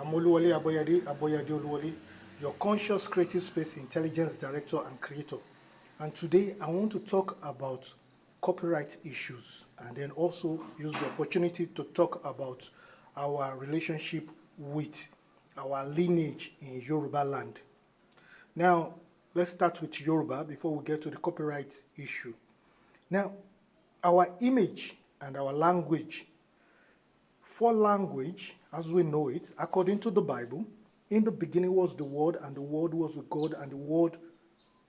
I'm Oluwole Aboyade Oluwole, your conscious creative space intelligence director and creator. And today I want to talk about copyright issues and then also use the opportunity to talk about our relationship with our lineage in Yoruba land. Now, let's start with Yoruba before we get to the copyright issue. Now, our image and our language. For language, as we know it, according to the Bible, in the beginning was the Word, and the Word was with God, and the Word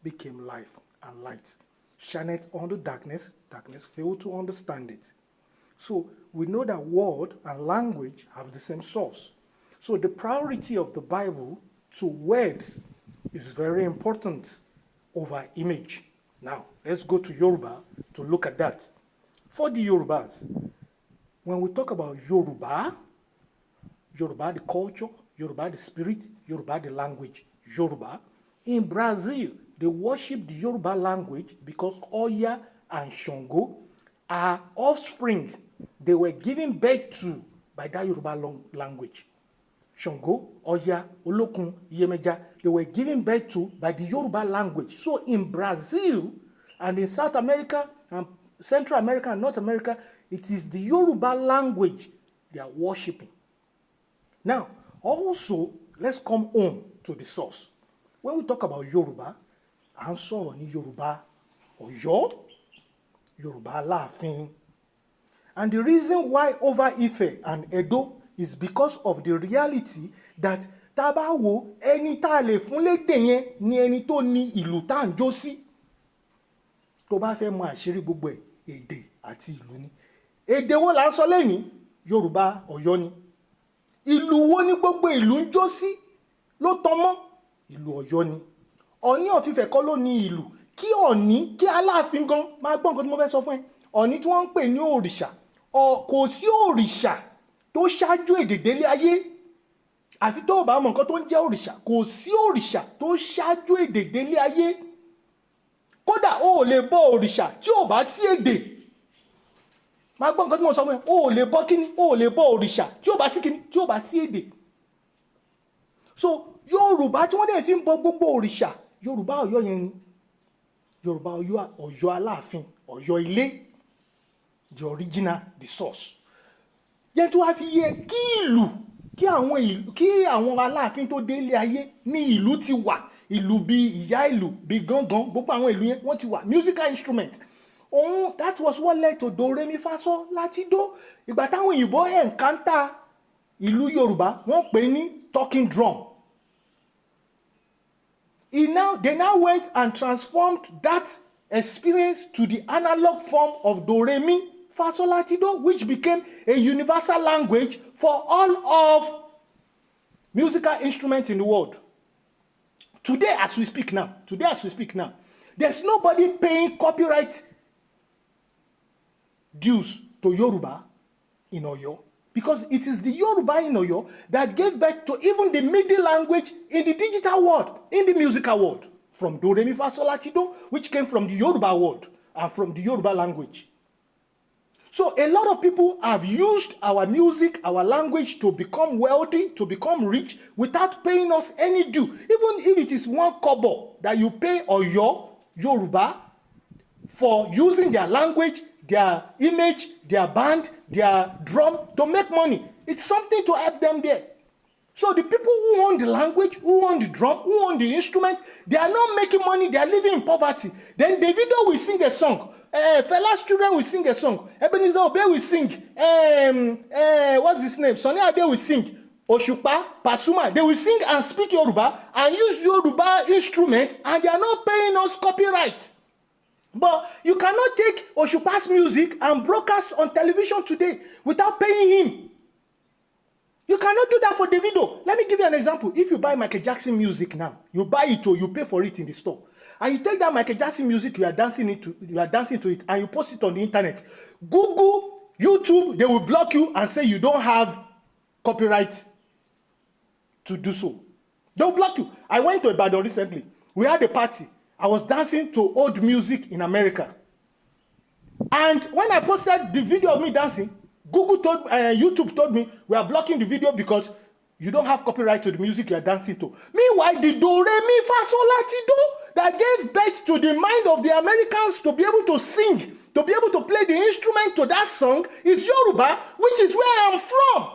became life and light. Shineth on the darkness, darkness failed to understand it. So we know that word and language have the same source. So the priority of the Bible to words is very important over image. Now, let's go to Yoruba to look at that. For the Yorubas, when we talk about Yoruba, Yoruba the culture, Yoruba the spirit, Yoruba the language, Yoruba. In Brazil, they worship the Yoruba language because Oya and Shango are offsprings. They were given birth to by that Yoruba language. Shango, Oya, Olokun, Yemeja, they were given birth to by the Yoruba language. So in Brazil and in South America and Central America and North America, it is the Yoruba language they are worshiping. Now, also, let's come home to the source. When we talk about Yoruba, à ń sọ̀rọ̀ ní Yoruba Ọ̀yọ́, Yoruba Aláàfin. And the reason why over Ife and Edo is because of the reality that tá a bá wo ẹni tá a lè fún lédè yẹn ni ẹni tó ní ìlú tá à ń jó sí. Tó bá fẹ́ mọ àṣírí gbogbo ẹ̀, èdè àti ìlú ni. Èdè wo là ń sọ lẹ́ni? Yorùbá Ọ̀yọ́ ni. Ìlú wo ni gbogbo ìlú ń jó sí? Ló tán mọ́? Ìlú Ọ̀yọ́ ni. Ọ̀ní of Ifẹ̀ kọ́ ló ní ìlú. Kí Ọ̀ní, kí Aláàfin gan, máa gbọ́ nǹkan tí mo fẹ́ sọ fún ẹ. Ọ̀ní tí wọ́n ń pè ní òrìṣà. Kò sí òrìṣà tó ṣáájú èdè délé ayé. Àfi tó o bá mọ nǹkan tó ń jẹ́ òrìṣà. Kò sí òrìṣà tó ṣáájú èdè délé ayé. Kódà o ò lè bọ òrìṣà tí ò bá sí èdè. Máa gbọ́ nǹkan tí mo sọ fún ẹ. O ò lè bọ kíni? O ò lè bọ òrìṣà tí ò bá sí kíni? Tí ò bá sí èdè. So Yorùbá tí wọ́n dẹ̀ fi ń bọ gbogbo òrìṣà, Yorùbá Ọ̀yọ́ yẹn ni. Yorùbá Ọ̀yọ́ Aláàfin, Ọ̀yọ́ ilé, the original, the source. Yẹn tó wá fi yẹ kí ìlú, kí àwọn Aláàfin tó dé ilé ayé ní ìlú ti wà. Ìlú bí ìyá ìlú, bí gángan, gbogbo àwọn ìlú yẹn wọ́n ti wà. Musical instrument. That was what led to do re mi fa so láti do. Ìgbà táwọn òyìnbó encounter ìlú Yorùbá, wọ́n pè ní talking drum. They now went and transformed that experience to the analog form of do re mi fa so láti do, which became a universal language for all of musical instruments in the world. Today as we speak now, there's nobody paying copyright dues to Yoruba in Oyo, because it is the Yoruba in Oyo that gave birth to even the MIDI language in the digital world, in the musical world, from Do Re Mi Fa Sol La Ti Do, which came from the Yoruba world and from the Yoruba language. So a lot of people have used our music, our language to become wealthy, to become rich, without paying us any due. Even if it is 1 kobo that you pay Oyo, Yoruba, for using their language, their image, their band, their drum to make money. It's something to help them there. So the people who own the language, who own the drum, who own the instrument, they are not making money, they are living in poverty. Then Davido will sing a song. Fela's children will sing a song. Ebenezer Obey will sing. What's his name? Sonny Ade will sing. Oshupa, Pasuma, they will sing and speak Yoruba and use Yoruba instruments, and they are not paying us copyright. But you cannot take Oshupa's music and broadcast on television today without paying him. You cannot do that for Davido. Let me give you an example. If you buy Michael Jackson music now, you buy it or you pay for it in the store, and you take that Michael Jackson music, you are dancing to it, and you post it on the internet. Google, YouTube, they will block you and say you don't have copyright to do so. They'll block you. I went to Ibadan recently. We had a party. I was dancing to old music in America. And when I posted the video of me dancing, YouTube told me we are blocking the video because you don't have copyright to the music you are dancing to. Meanwhile, the do, re, mi, fa, sol, la, ti, do that gave birth to the mind of the Americans to be able to sing, to be able to play the instrument to that song is Yoruba, which is where I am from.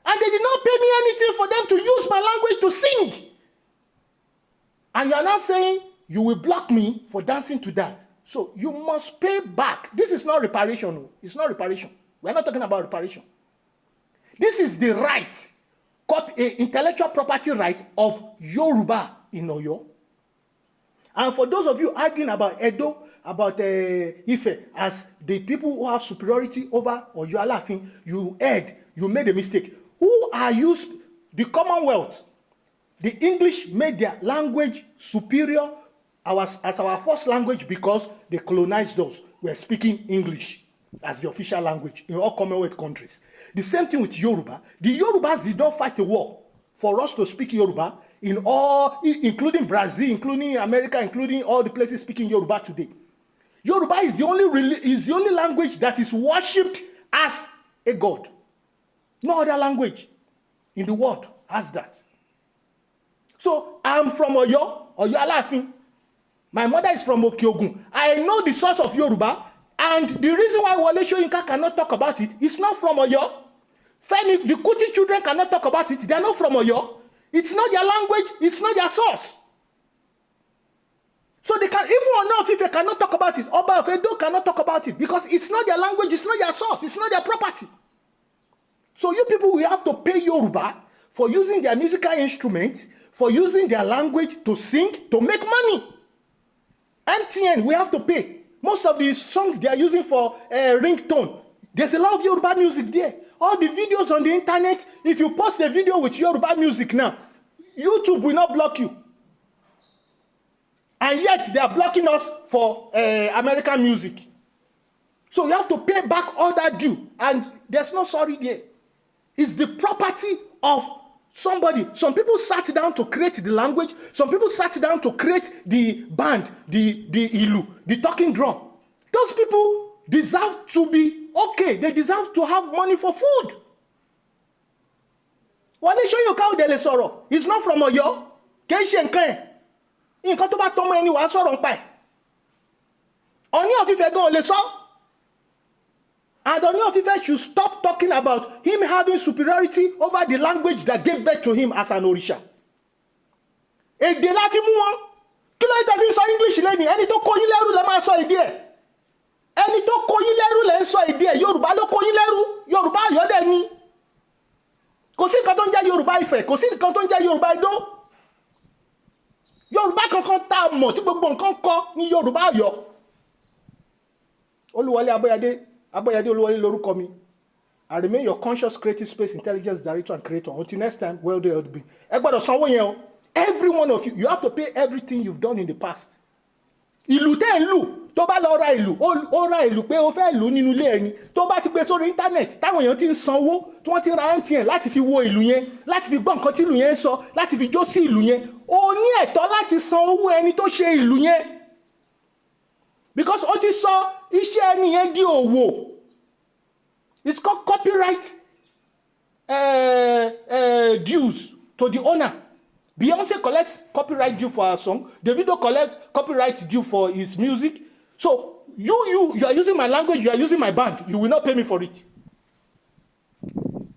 And they did not pay me anything for them to use my language to sing. And you are now saying you will block me for dancing to that. So you must pay back. This is not reparation. It's not reparation. We're not talking about reparation. This is the right, intellectual property right of Yoruba in Oyo. And for those of you arguing about Edo, about Ife, as the people who have superiority over Oyo Alafin, you made a mistake. Who are used, the Commonwealth, the English made their language superior as our first language because they colonized us. We're speaking English as the official language in all Commonwealth countries. The same thing with Yoruba. The Yorubas did not fight a war for us to speak Yoruba in all, including Brazil, including America, including all the places speaking Yoruba today. Yoruba is the only language that is worshipped as a god. No other language in the world has that. So I'm from Oyo Alafin. My mother is from Okiogun. I know the source of Yoruba, and the reason why Wole Soyinka cannot talk about it is not from Oyo. Femi, the Kuti children cannot talk about it. They are not from Oyo. It's not their language. It's not their source. So they can, even Ono of Ife cannot talk about it. Oba of Edo cannot talk about it because it's not their language. It's not their source. It's not their property. So you people will have to pay Yoruba for using their musical instruments, for using their language to sing, to make money. MTN, we have to pay. Most of these songs they are using for ringtone, there's a lot of Yoruba music there. All the videos on the internet, if you post a video with Yoruba music now, YouTube will not block you. And yet they are blocking us for American music. So you have to pay back all that due. And there's no sorry there. It's the property of somebody. Some people sat down to create the language. Some people sat down to create the band, the ilu, the talking drum. Those people deserve to be okay. They deserve to have money for food. Wole Soyinka Odele sọ̀rọ̀. He's not from Oyo. Kì í ṣe nǹkan ẹ̀. Nǹkan tó bá tọ́mọ ẹni wàá sọ̀rọ̀ nípa ẹ̀. Ọọ̀ni of Ife gan ò lè sọ. And Ooni of Ife should stop talking about him having superiority over the language that gave birth to him as an Orisha. Èdè la fi mú wọn. Kí ló dé fi sọ English lẹ́ni? Ẹni tó kó yín lẹ́rú lẹ máa sọ èdè ẹ̀. Ẹni tó kó yín lẹ́rú lẹ ń sọ èdè ẹ̀. Yorùbá ló kó yín lẹ́rú. Yorùbá Ayọ̀dẹ̀ ni. Kò sí nǹkan tó ń jẹ́ Yorùbá Ifẹ̀. Kò sí nǹkan tó ń jẹ́ Yorùbá Edo. Yorùbá kankan tá a mọ̀ tí gbogbo nǹkan kọ́ ní Yorùbá Ọ̀yọ́. Oluwole Aboyade Oluwole lórúkọ mi. I remain your conscious creative space intelligence director and creator. Until next time, well do be. Ẹ gbọ́dọ̀ sanwó yẹn o. Every one of you have to pay everything you've done in the past. Ìlù tẹ́ ń lù tó bá lọ ra ìlù, ó ra ìlù pé ó fẹ́ lù nínú ilé ẹni. Tó bá ti gbé sórí internet, táwọn èèyàn ti ń sanwó, tí wọ́n ti ra MTN láti fi wo ìlù yẹn, láti fi gbọ́ nǹkan tí ìlù yẹn sọ, láti fi jó sí ìlù yẹn. O ní ẹ̀tọ́ láti san owó ẹni tó ṣe ìlù yẹn. Because ó ti sọ iṣẹ́ ẹni yẹn di òwò. It's called copyright dues to the owner. Beyonce collects copyright due for her song. Davido collects copyright due for his music. So you are using my language, you are using my band. You will not pay me for it.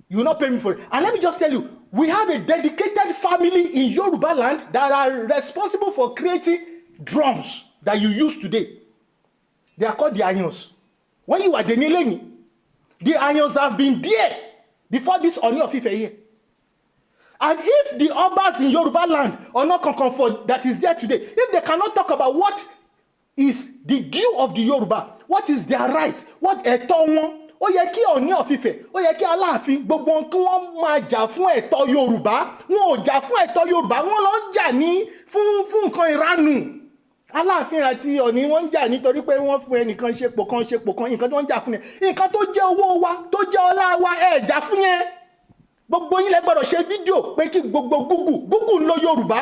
You will not pay me for it. And let me just tell you, we have a dedicated family in Yoruba land that are responsible for creating drums that you use today. They are called the Ayons. When you are the Nileni, the Ayons have been there before this Ooni of Ife here. And if the Obas in Yoruba land are not comfort that is there today, if they cannot talk about what is the due of the Yoruba, what is their right, what ẹ̀tọ́ wọn, ó yẹ kí Ooni of Ife, ó yẹ kí Aláàfin gbogbo kí wọ́n máa jà fún ẹ̀tọ́ Yorùbá. Wọn ò jà fún ẹ̀tọ́ Yorùbá, wọ́n lọ ń jà ní fún nǹkan ìranù. Aláàfin àti Ọ̀ọ̀ni wọ́n ń jà nítorí pé wọ́n fún ẹnìkan ṣepò kan nǹkan tó ń jà fún yẹn. Nǹkan tó jẹ́ owó wa, tó jẹ́ ọlá wa, ẹ jà fún yẹn. Gbogbo yín lẹ gbọ́dọ̀ ṣe fídíò pé kí gbogbo Google ń lo Yorùbá.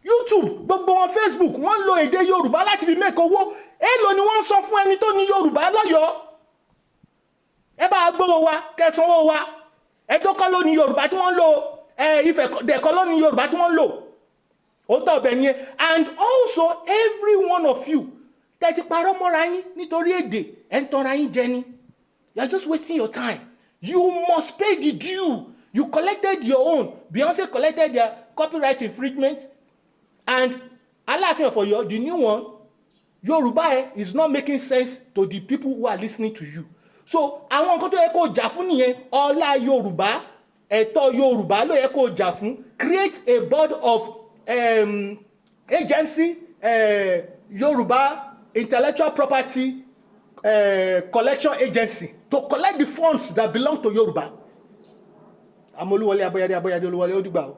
YouTube, gbogbo wọn Facebook, wọ́n ń lo èdè Yorùbá láti fi make owó. Èló ni wọ́n sọ fún ẹni tó ní Yorùbá lọ́yọ̀ọ́. ẹ bá gbówó wa kẹsànwó wa Ẹdó kọ́ ló ní Yorùbá tí wọ́n ń lò Ifẹ̀ dẹ̀kọ́ ló ní Yorùbá tí wọ́n ń lò ó tọ̀ bẹ̀ yẹn. And also every one of you tẹ́tí parọ́ mọ́ra yín nítorí èdè ẹ̀ ń tọ́ra yín jẹ ni. You are just wasting your time. You must pay the due. You collected your own. Beyonce collected their copyright infringement. And Aláàfin of Ọ̀yọ́, the new one, Yoruba is not making sense to the people who are listening to you. So àwọn nǹkan tó yẹ kó jà fún nìyẹn. Ọlá Yorùbá, ẹ̀tọ́ Yorùbá ló yẹ kó jà fún. Create a board of agency, Yoruba intellectual property collection agency to collect the funds that belong to Yoruba. I'm Oluwole Aboyade, Oluwole Odigba.